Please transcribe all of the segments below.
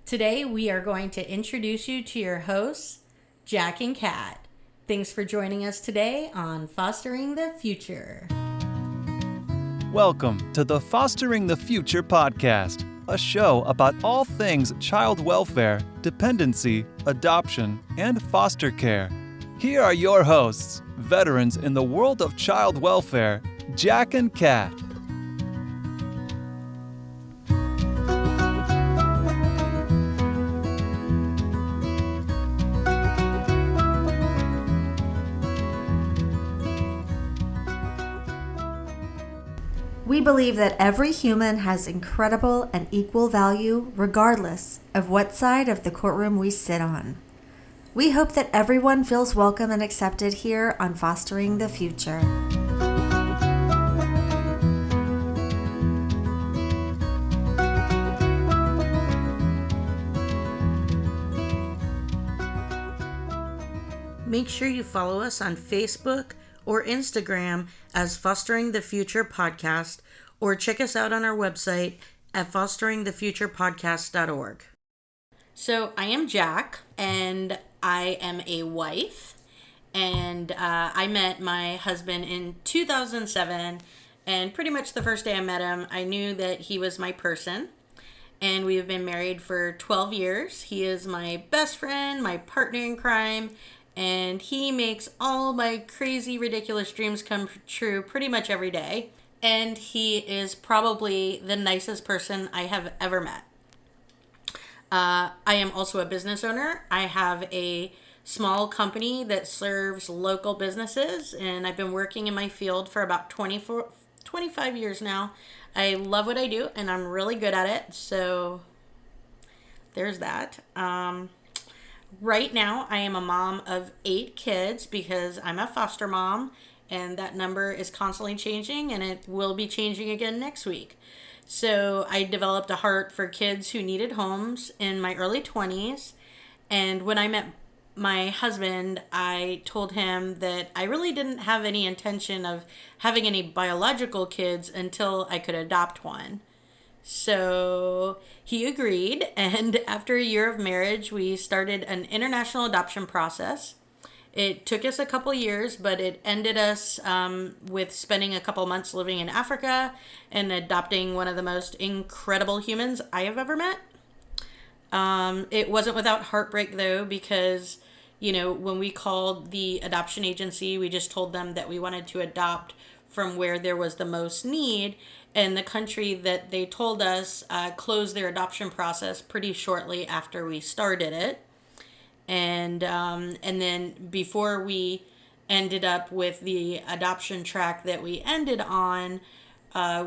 Today, we are going to introduce you to your hosts, Jack and Kat. Thanks for joining us today on Fostering the Future. Welcome to the Fostering the Future podcast, a show about all things child welfare, dependency, adoption, and foster care. Here are your hosts, veterans in the world of child welfare, Jack and Kat. We believe that every human has incredible and equal value regardless of what side of the courtroom we sit on. We hope that everyone feels welcome and accepted here on Fostering the Future. Make sure you follow us on Facebook or Instagram as Fostering the Future Podcast, or check us out on our website at fosteringthefuturepodcast.org. So I am Jack, and I am a wife, and I met my husband in 2007, and pretty much the first day I met him, I knew that he was my person, and we have been married for 12 years. He is my best friend, my partner in crime, and he makes all my crazy, ridiculous dreams come true pretty much every day. And he is probably the nicest person I have ever met. I am also a business owner. I have a small company that serves local businesses, and I've been working in my field for about 25 years now. I love what I do, and I'm really good at it. So there's that. Right now, I am a mom of 8 kids because I'm a foster mom, and that number is constantly changing, and it will be changing again next week. So I developed a heart for kids who needed homes in my early 20s, and when I met my husband, I told him that I really didn't have any intention of having any biological kids until I could adopt one. So he agreed, and after a year of marriage, we started an international adoption process. It took us a couple years, but it ended us with spending a couple months living in Africa and adopting one of the most incredible humans I have ever met. It wasn't without heartbreak, though, because, when we called the adoption agency, we just told them that we wanted to adopt from where there was the most need, and the country that they told us closed their adoption process pretty shortly after we started it. And then before we ended up with the adoption track that we ended on,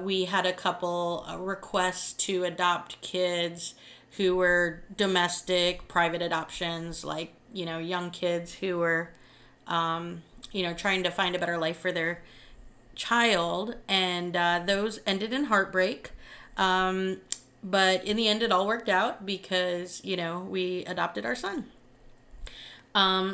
we had a couple requests to adopt kids who were domestic, private adoptions, like, young kids who were, trying to find a better life for their child. And those ended in heartbreak. But in the end, it all worked out because, we adopted our son.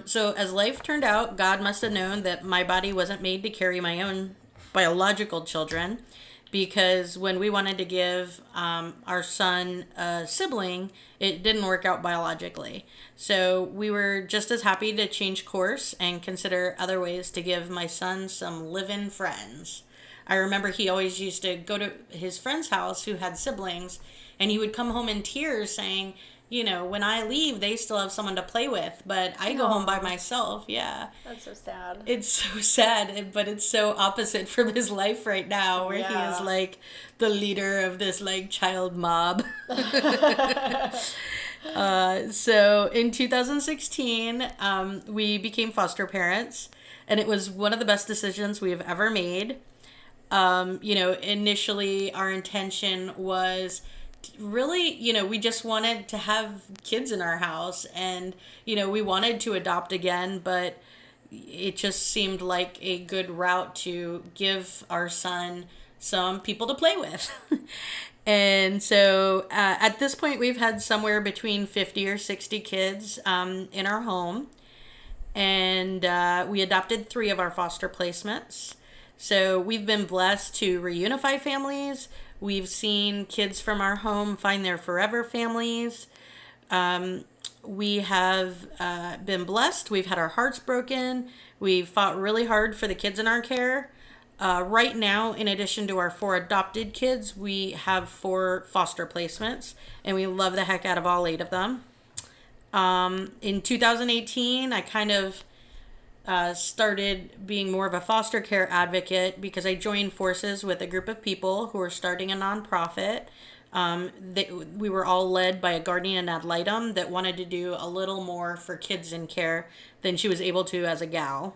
So as life turned out, God must have known that my body wasn't made to carry my own biological children, because when we wanted to give our son a sibling, it didn't work out biologically. So we were just as happy to change course and consider other ways to give my son some live-in friends. I remember he always used to go to his friend's house who had siblings, and he would come home in tears saying, when I leave, they still have someone to play with, but I go home by myself. Yeah. That's so sad. It's so sad, but it's so opposite from his life right now, where he is like the leader of this like child mob. So in 2016, we became foster parents, and it was one of the best decisions we have ever made. Initially our intention was really, we just wanted to have kids in our house, and, we wanted to adopt again, but it just seemed like a good route to give our son some people to play with. And so at this point, we've had somewhere between 50 or 60 kids in our home, and we adopted 3 of our foster placements. So we've been blessed to reunify families. We've seen kids from our home find their forever families. We have been blessed. We've had our hearts broken. We've fought really hard for the kids in our care. Right now, in addition to our 4 adopted kids, we have 4 foster placements, and we love the heck out of all 8 of them. In 2018, I kind of started being more of a foster care advocate because I joined forces with a group of people who were starting a nonprofit. We were all led by a guardian ad litem that wanted to do a little more for kids in care than she was able to as a gal.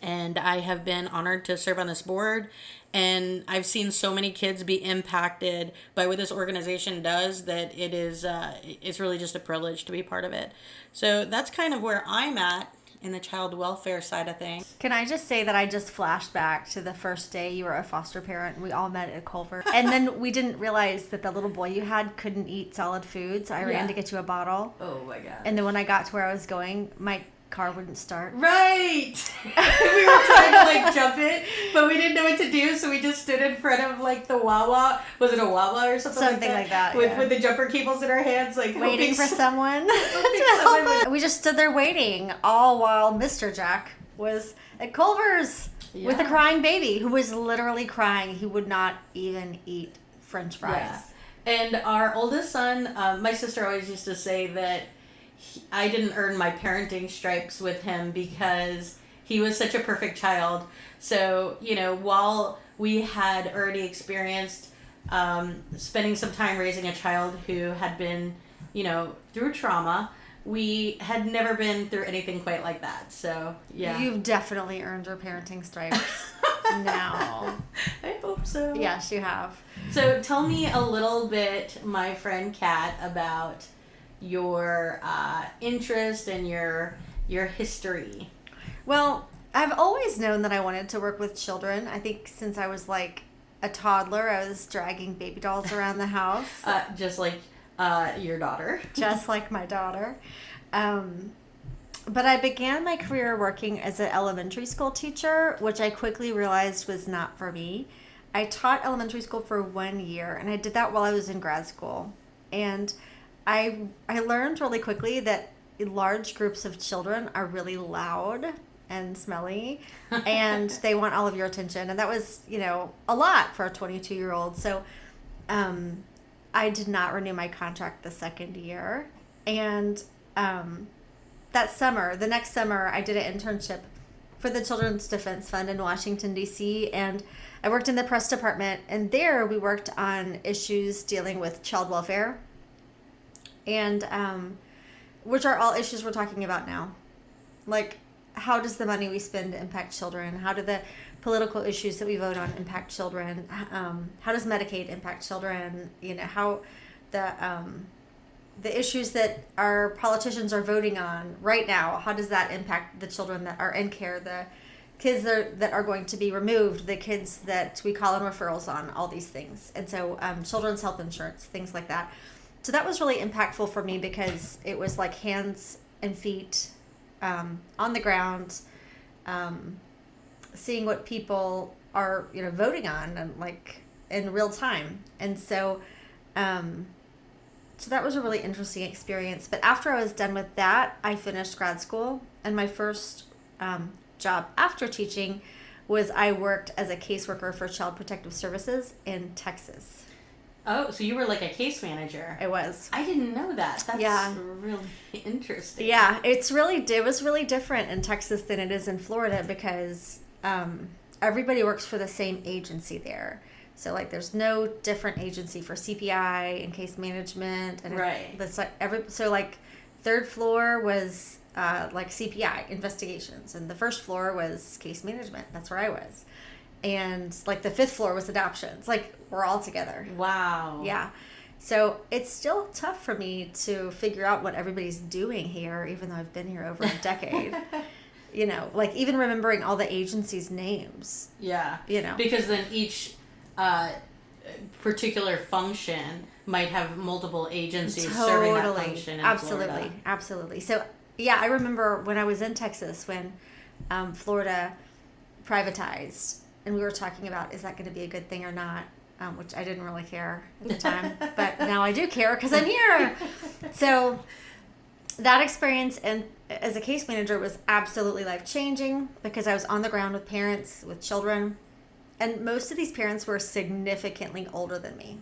And I have been honored to serve on this board, and I've seen so many kids be impacted by what this organization does that it is it's really just a privilege to be part of it. So that's kind of where I'm at in the child welfare side of things. Can I just say that I just flashed back to the first day you were a foster parent and we all met at Culver. And then we didn't realize that the little boy you had couldn't eat solid food, so I ran to get you a bottle. Oh my God. And then when I got to where I was going, my car wouldn't start. Right! We were trying to jump it, but we didn't know what to do, so we just stood in front of the Wawa. Was it a Wawa or something like that? With the jumper cables in our hands, waiting for someone. We just stood there waiting, all while Mr. Jack was at Culver's with a crying baby who was literally crying. He would not even eat French fries. Yeah. And our oldest son, my sister always used to say that I didn't earn my parenting stripes with him because he was such a perfect child. So, while we had already experienced spending some time raising a child who had been, through trauma, we had never been through anything quite like that. So, yeah. You've definitely earned your parenting stripes now. I hope so. Yes, you have. So, tell me a little bit, my friend Kat, about your interest and your history. Well, I've always known that I wanted to work with children. I think since I was a toddler, I was dragging baby dolls around the house. Just like your daughter. Just like my daughter. But I began my career working as an elementary school teacher, which I quickly realized was not for me. I taught elementary school for 1 year, and I did that while I was in grad school. And I learned really quickly that large groups of children are really loud and smelly, and they want all of your attention. And that was, a lot for a 22-year-old. So I did not renew my contract the second year. And the next summer, I did an internship for the Children's Defense Fund in Washington, D.C., and I worked in the press department. And there we worked on issues dealing with child welfare, and which are all issues we're talking about now. How does the money we spend impact children? How do the political issues that we vote on impact children? How does Medicaid impact children? How the issues that our politicians are voting on right now, how does that impact the children that are in care, the kids that are going to be removed, the kids that we call in referrals on, all these things. And so children's health insurance, things like that. So that was really impactful for me because it was like hands and feet on the ground, seeing what people are, voting on and in real time. And so, so that was a really interesting experience. But after I was done with that, I finished grad school, and my first job after teaching was I worked as a caseworker for Child Protective Services in Texas. Oh, so you were like a case manager. I was. I didn't know that. That's really interesting. Yeah, it was really different in Texas than it is in Florida because everybody works for the same agency there. So there's no different agency for CPI and case management, and right. Third floor was CPI investigations, and the first floor was case management. That's where I was. And the fifth floor was adoptions. We're all together. Wow. Yeah. So it's still tough for me to figure out what everybody's doing here, even though I've been here over a decade. Even remembering all the agencies' names. Yeah. Because then each particular function might have multiple agencies serving that function in Florida. Absolutely. So, yeah, I remember when I was in Texas when Florida privatized, and we were talking about, is that going to be a good thing or not? Which I didn't really care at the time, but now I do care because I'm here. So that experience and as a case manager was absolutely life-changing because I was on the ground with parents, with children, and most of these parents were significantly older than me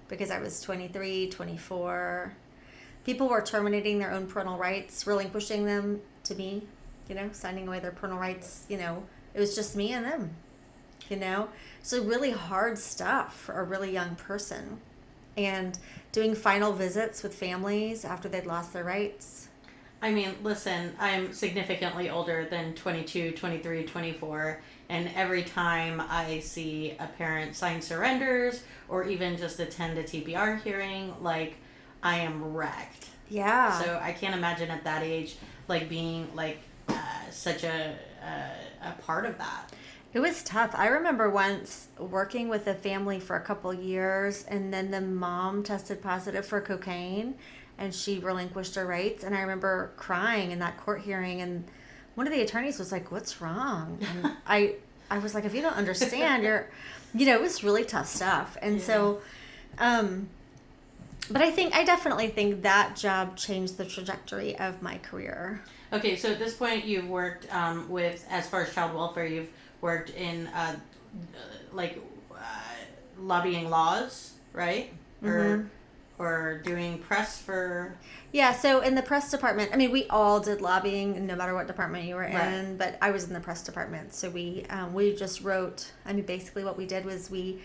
because I was 23, 24. People were terminating their own parental rights, relinquishing them to me, signing away their parental rights, it was just me and them, So really hard stuff for a really young person. And doing final visits with families after they'd lost their rights. I mean, listen, I'm significantly older than 22, 23, 24, and every time I see a parent sign surrenders or even just attend a TPR hearing, like, I am wrecked. Yeah. So I can't imagine at that age, like, being, like, such a part of that. It was tough. I remember once working with a family for a couple years, and then the mom tested positive for cocaine, and she relinquished her rights. And I remember crying in that court hearing, and one of the attorneys was like, "What's wrong?" And I was like, "If you don't understand, you're," it was really tough stuff. And so, but I definitely think that job changed the trajectory of my career. Okay, so at this point, you've worked with, as far as child welfare, you've worked in lobbying laws, right? Mm-hmm. Or doing press for... Yeah, so in the press department, I mean, we all did lobbying no matter what department you were in, Right. but I was in the press department. So we just wrote, basically what we did was we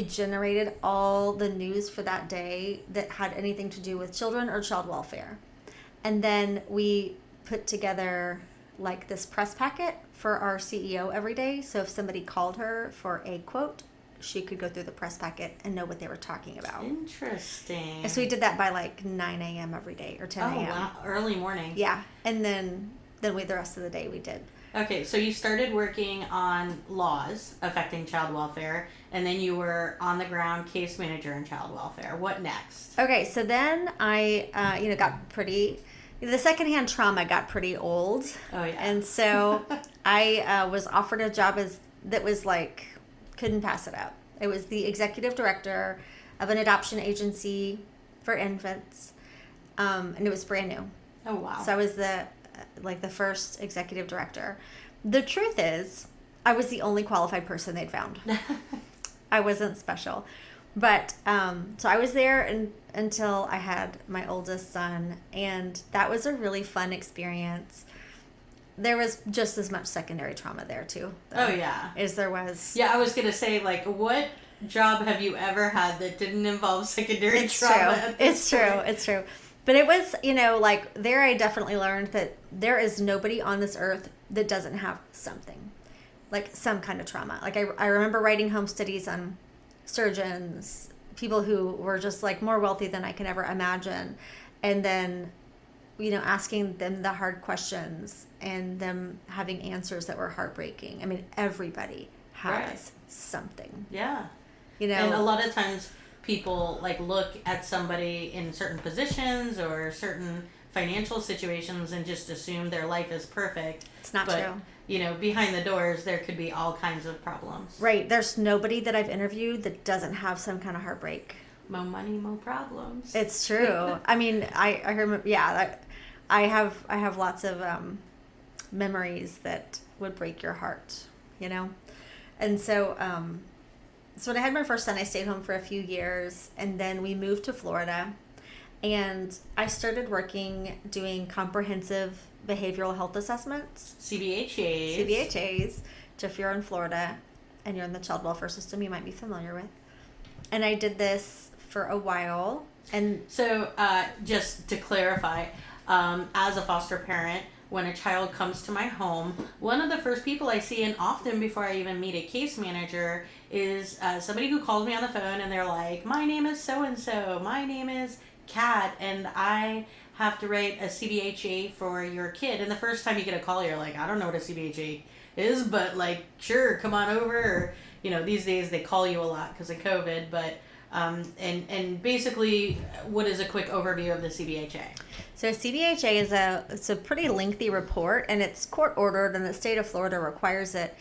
generated all the news for that day that had anything to do with children or child welfare. And then we put together like this press packet for our CEO every day. So if somebody called her for a quote, she could go through the press packet and know what they were talking about. Interesting. And so we did that by like 9 a.m. every day or 10 a.m. Oh, wow. Early morning. Yeah. And then the rest of the day we did. Okay, so you started working on laws affecting child welfare, and then you were on the ground case manager in child welfare. What next? Okay, so then I, got the secondhand trauma got pretty old. Oh, yeah. And so I was offered a job that was like, couldn't pass it up. It was the executive director of an adoption agency for infants, and it was brand new. Oh, wow. So I was the first executive director. The truth is, I was the only qualified person they'd found. I wasn't special. But so I was there until I had my oldest son, and that was a really fun experience. There was just as much secondary trauma there too. Oh, yeah. As there was. Yeah, I was going to say, like, what job have you ever had that didn't involve secondary trauma? It's true. But it was, there I definitely learned that there is nobody on this earth that doesn't have something, like some kind of trauma. Like I remember writing home studies on surgeons, people who were just like more wealthy than I can ever imagine. And then, asking them the hard questions and them having answers that were heartbreaking. I mean, everybody has something. Yeah. And a lot of times people like look at somebody in certain positions or certain financial situations and just assume their life is perfect. It's not true. Behind the doors, there could be all kinds of problems. Right. There's nobody that I've interviewed that doesn't have some kind of heartbreak. Mo money, mo problems. It's true. I mean, I remember, I have lots of memories that would break your heart, And so, so when I had my first son, I stayed home for a few years, and then we moved to Florida, and I started working doing comprehensive behavioral health assessments. CBHAs, which if you're in Florida and you're in the child welfare system, you might be familiar with. And I did this for a while. And so just to clarify, as a foster parent, when a child comes to my home, one of the first people I see, and often before I even meet a case manager, is somebody who calls me on the phone and they're like, my name is so-and-so, my name is Kat, and I have to write a CBHA for your kid. And the first time you get a call, you're like, I don't know what a CBHA is, but like, sure, come on over. Or, these days they call you a lot because of COVID, but and basically, what is a quick overview of the CBHA? So CBHA it's a pretty lengthy report, and it's court ordered, and the state of Florida requires it.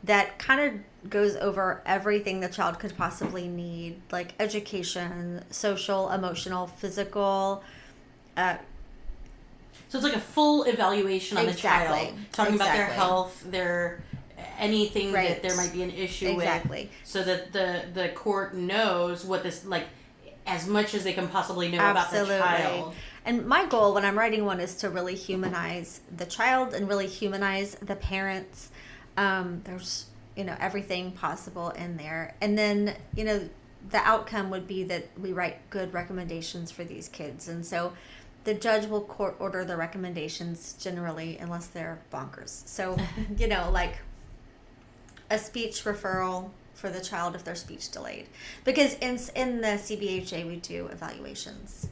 That kind of goes over everything the child could possibly need, like education, social, emotional, physical. So it's like a full evaluation on Exactly. the child, talking about their Exactly. health, their anything Right. that there might be an issue Exactly. with, so that the court knows what this, like, as much as they can possibly know Absolutely. about the child. And my goal when I'm writing one is to really humanize the child and really humanize the parents. There's, everything possible in there. And then, the outcome would be that we write good recommendations for these kids. And so the judge will court order the recommendations generally, unless they're bonkers. So, like a speech referral for the child if their speech delayed, because in the CBHA we do evaluations,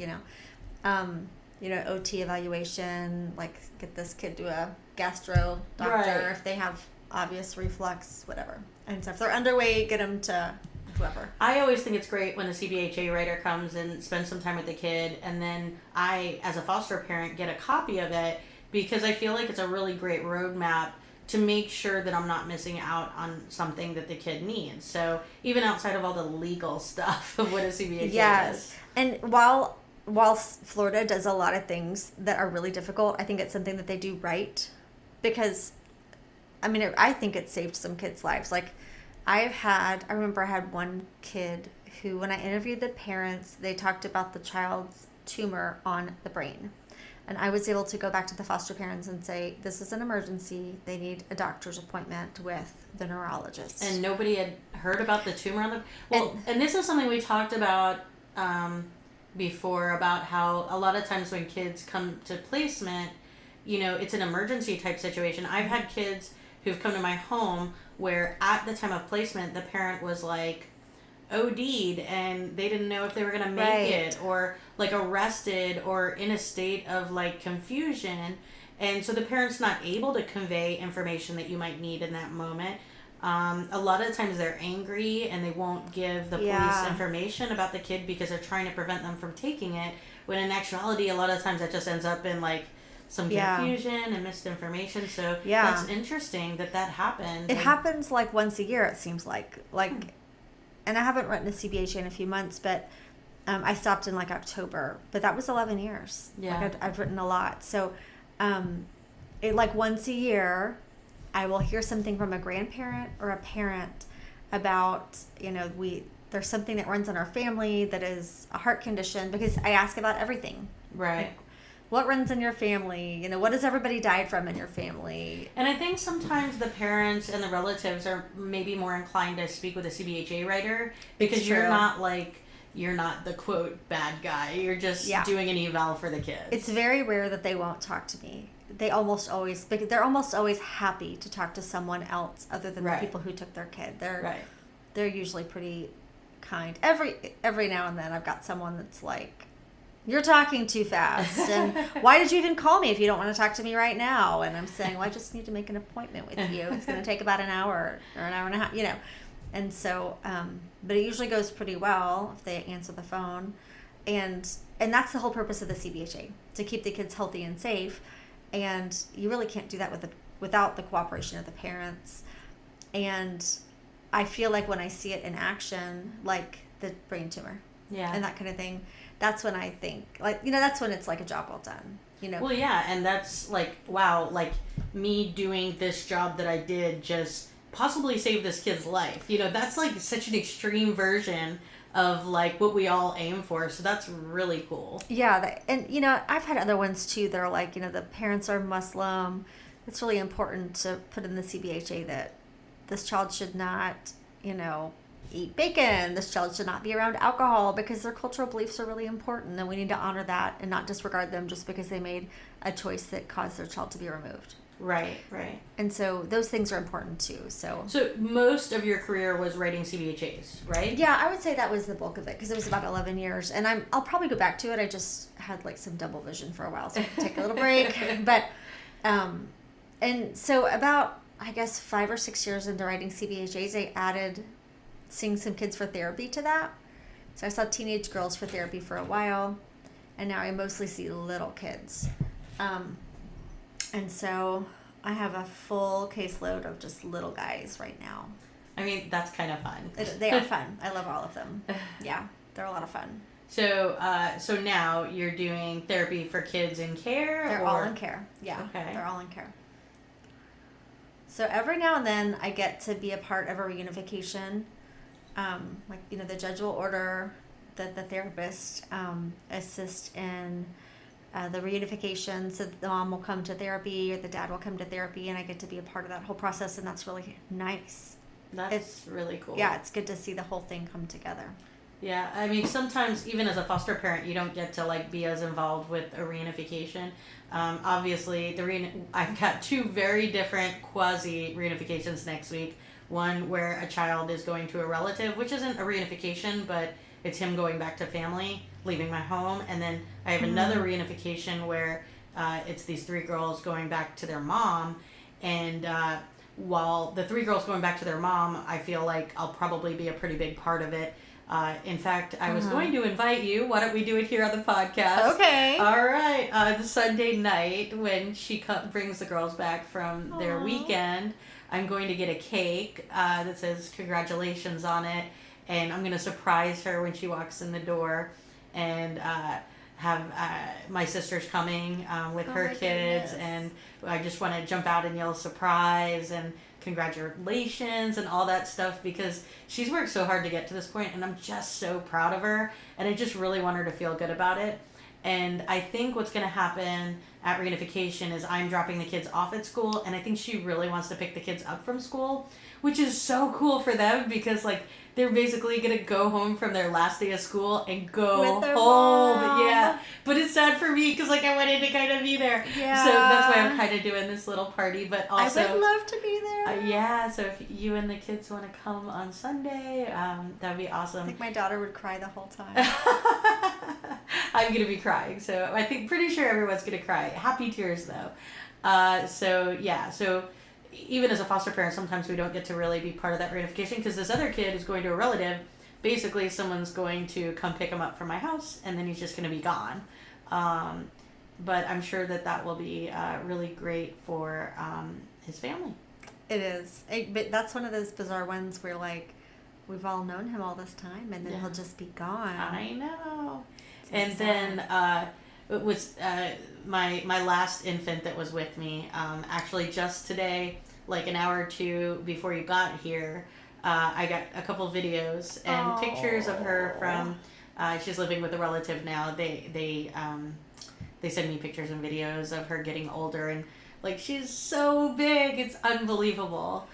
OT evaluation, like get this kid to a gastro doctor Right. if they have obvious reflux, whatever. And so if they're underweight, get them to whoever. I always think it's great when the CBHA writer comes and spends some time with the kid, and then I, as a foster parent, get a copy of it, because I feel like it's a really great roadmap to make sure that I'm not missing out on something that the kid needs. So even outside of all the legal stuff of what a CBHA Yes. is. And while Florida does a lot of things that are really difficult, I think it's something that they do right, because I think it saved some kids' lives. Like I remember I had one kid who, when I interviewed the parents, they talked about the child's tumor on the brain. And I was able to go back to the foster parents and say, this is an emergency. They need a doctor's appointment with the neurologist. And nobody had heard about the tumor on the... And this is something we talked about before, about how a lot of times when kids come to placement, it's an emergency type situation. I've had kids who've come to my home where at the time of placement, the parent was like OD'd and they didn't know if they were going to make it, or like arrested, or in a state of like confusion. And so the parent's not able to convey information that you might need in that moment. A lot of times they're angry and they won't give the police information about the kid because they're trying to prevent them from taking it, when in actuality a lot of times that just ends up in like some confusion and misinformation. So that's interesting that happened. It happens like once a year, it seems like. And I haven't written a CBHA in a few months, but I stopped in like October, but that was 11 years. Yeah. Like I've written a lot. So it, like once a year, I will hear something from a grandparent or a parent about, there's something that runs in our family that is a heart condition, because I ask about everything. Right. Like, what runs in your family? What has everybody died from in your family? And I think sometimes the parents and the relatives are maybe more inclined to speak with a CBHA writer, because you're not the quote bad guy. You're just doing an eval for the kids. It's very rare that they won't talk to me. They're almost always happy to talk to someone else other than the people who took their kid. They're usually pretty kind. Every now and then I've got someone that's like, you're talking too fast, and why did you even call me if you don't want to talk to me right now? And I'm saying, well, I just need to make an appointment with you. It's going to take about an hour or an hour and a half, And so, but it usually goes pretty well if they answer the phone. And that's the whole purpose of the CBHA, to keep the kids healthy and safe. And you really can't do that without the cooperation of the parents. And I feel like when I see it in action, like the brain tumor and that kind of thing, that's when I think, that's when it's like a job well done, Well, yeah, and that's like, wow, like me doing this job that I did just possibly saved this kid's life. That's like such an extreme version of like what we all aim for. So that's really cool. Yeah. And, I've had other ones too that are like, the parents are Muslim. It's really important to put in the CBHA that this child should not, eat bacon. This child should not be around alcohol, because their cultural beliefs are really important, and we need to honor that and not disregard them just because they made a choice that caused their child to be removed. Right. And so those things are important too. So most of your career was writing CBHAs, right? Yeah, I would say that was the bulk of it, because it was about 11 years, and I'll probably go back to it. I just had like some double vision for a while, so I could take a little break. But and so about, I guess, 5 or 6 years into writing CBHAs, I added seeing some kids for therapy to that. So I saw teenage girls for therapy for a while, and now I mostly see little kids. And so I have a full caseload of just little guys right now. I mean, that's kind of fun. They are fun. I love all of them. Yeah, they're a lot of fun. So, so now you're doing therapy for kids in care? They're all in care. Yeah, Okay. They're all in care. So every now and then I get to be a part of a reunification. The judge will order that the therapist assist in the reunification. So the mom will come to therapy or the dad will come to therapy, and I get to be a part of that whole process, and that's really nice. It's really cool. Yeah, it's good to see the whole thing come together. Yeah, I mean, sometimes even as a foster parent, you don't get to be as involved with a reunification. Obviously, I've got two very different quasi reunifications next week. One where a child is going to a relative, which isn't a reunification, but it's him going back to family, leaving my home. And then I have another reunification where it's these three girls going back to their mom. And while the three girls going back to their mom, I feel like I'll probably be a pretty big part of it. In fact, I was going to invite you. Why don't we do it here on the podcast? Okay. All right. The Sunday night when she brings the girls back from their weekend, I'm going to get a cake that says congratulations on it. And I'm going to surprise her when she walks in the door and have my sister's coming with her kids. Goodness. And I just want to jump out and yell surprise and congratulations and all that stuff because she's worked so hard to get to this point and I'm just so proud of her and I just really want her to feel good about it. And I think what's going to happen at reunification is I'm dropping the kids off at school and I think she really wants to pick the kids up from school, which is so cool for them because they're basically going to go home from their last day of school and go With their home. mom. Yeah. But it's sad for me because I wanted to kind of be there. Yeah. So that's why I'm kind of doing this little party. But also, I would love to be there. yeah. So if you and the kids want to come on Sunday, that'd be awesome. I think my daughter would cry the whole time. I'm going to be crying. So I think pretty sure everyone's going to cry. Happy tears though. So even as a foster parent, sometimes we don't get to really be part of that reunification because this other kid is going to a relative. Basically, someone's going to come pick him up from my house, and then he's just going to be gone. But I'm sure that will be really great for his family. It is. But that's one of those bizarre ones where, we've all known him all this time, and then he'll just be gone. I know. It's And then it was my last infant that was with me. Actually, just today, an hour or two before you got here, I got a couple videos and pictures of her from. She's living with a relative now. They send me pictures and videos of her getting older and she's so big. It's unbelievable.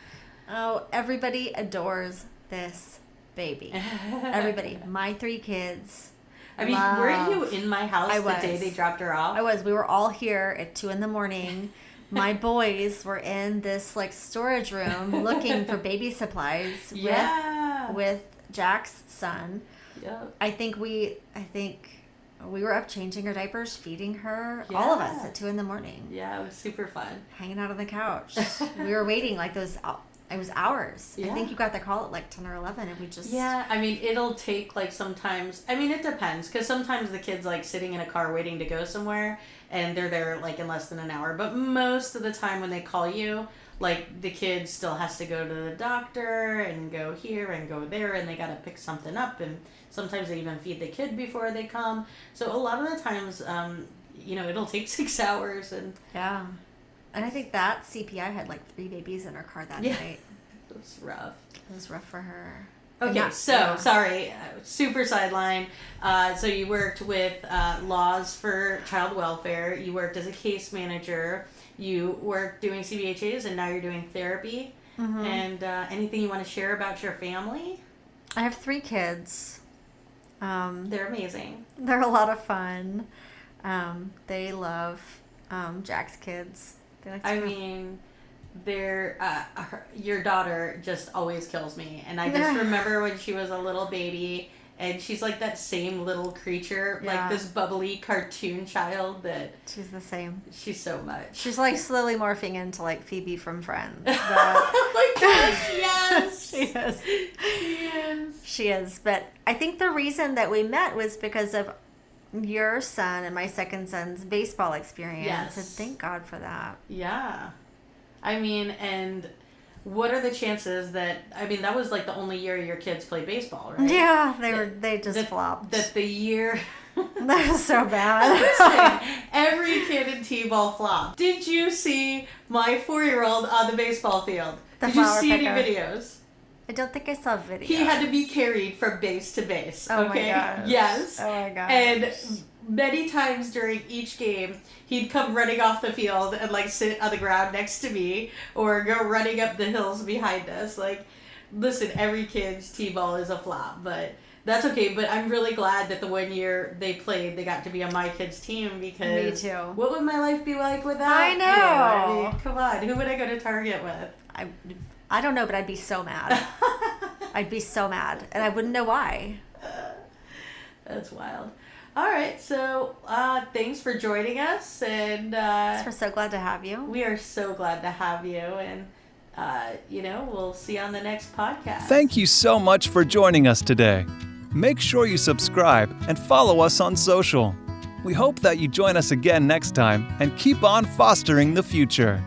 Oh, everybody adores this baby. Everybody. My 3 kids. I mean, weren't you in my house the day they dropped her off? I was. We were all here at 2 a.m. My boys were in this storage room looking for baby supplies with Jack's son. Yep. I think we were up changing her diapers, feeding her, all of us at 2 a.m. Yeah, it was super fun. Hanging out on the couch. We were waiting it was hours. Yeah. I think you got the call at 10 or 11 and we just... Yeah, I mean, it'll take sometimes... I mean, it depends because sometimes the kid's sitting in a car waiting to go somewhere and they're there in less than an hour. But most of the time when they call you, the kid still has to go to the doctor and go here and go there and they got to pick something up and sometimes they even feed the kid before they come. So a lot of the times, it'll take 6 hours and... Yeah. And I think that CPI had 3 babies in her car that night. It was rough. It was rough for her. Okay, sorry, super sideline. So you worked with Laws for Child Welfare. You worked as a case manager. You worked doing CBHAs, and now you're doing therapy. Mm-hmm. And anything you want to share about your family? I have 3 kids. They're amazing. They're a lot of fun. They love Jack's kids. I mean, your daughter just always kills me. And I just remember when she was a little baby and she's that same little creature, this bubbly cartoon child that... She's the same. She's so much. She's slowly morphing into Phoebe from Friends. But... oh my gosh, yes! She is. She is. She is. But I think the reason that we met was because of your son and my second son's baseball experience. Yes. And thank God for that. Yeah. I mean, and what are the chances that, I mean, that was like the only year your kids played baseball, right? Yeah, they just flopped. That the year... That was so bad. Listen, every kid in T-ball flopped. Did you see my 4-year-old on the baseball field? Did you flower see picker. any videos? I don't think I saw video. He had to be carried from base to base. Oh Okay? my gosh. Yes. Oh my gosh. And many times during each game, he'd come running off the field and like sit on the ground next to me or go running up the hills behind us. Like, listen, every kid's T-ball is a flop, but that's okay. But I'm really glad that the 1 year they played, they got to be on my kids' team because Me too. what would my life be like without I you? know. I mean, come on, who would I go to Target with? I don't know, but I'd be so mad. I'd be so mad, and I wouldn't know why. That's wild. All right, so thanks for joining us, and We're so glad to have you. we are so glad to have you, and we'll see you on the next podcast. Thank you so much for joining us today. Make sure you subscribe and follow us on social. We hope that you join us again next time and keep on fostering the future.